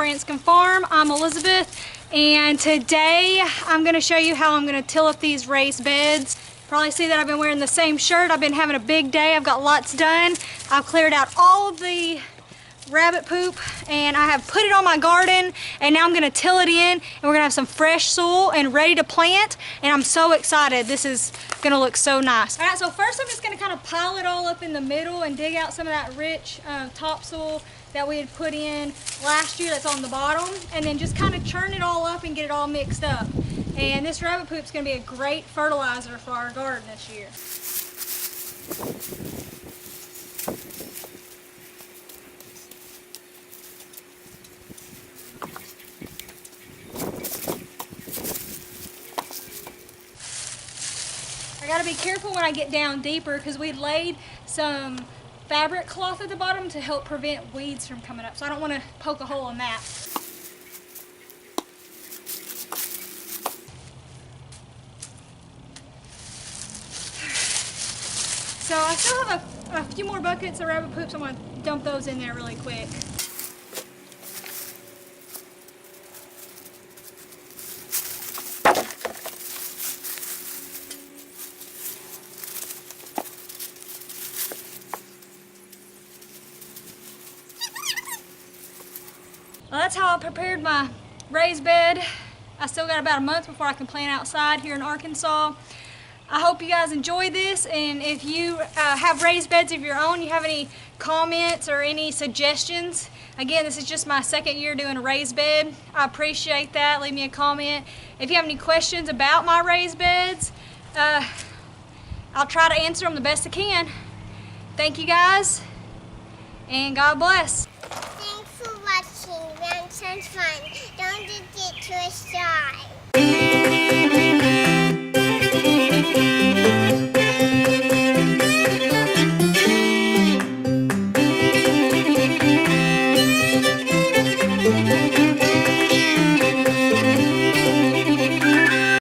France Can Farm. I'm Elizabeth, and today I'm going to show you how I'm going to till up these raised beds. Probably see that I've been wearing the same shirt. I've been having a big day. I've got lots done. I've cleared out all of the rabbit poop and I have put it on my garden, and now I'm going to till it in, and we're going to have some fresh soil and ready to plant, and I'm so excited. This is going to look so nice. Alright, so first I'm just going to kind of pile it all up in the middle and dig out some of that rich topsoil that we had put in last year that's on the bottom, and then just kind of churn it all up and get it all mixed up. And this rabbit poop is going to be a great fertilizer for our garden this year. I gotta be careful when I get down deeper because we laid some fabric cloth at the bottom to help prevent weeds from coming up. So I don't want to poke a hole in that. So I still have a few more buckets of rabbit poops. I'm gonna dump those in there really quick. Well, that's how I prepared my raised bed. I still got about a month before I can plant outside here in Arkansas. I hope you guys enjoy this, and if you have raised beds of your own, you have any comments or any suggestions. Again, this is just my second year doing a raised bed. I appreciate that. Leave me a comment. If you have any questions about my raised beds, I'll try to answer them the best I can. Thank you guys, and God bless. Thanks for watching. That sounds fun. Don't forget to subscribe.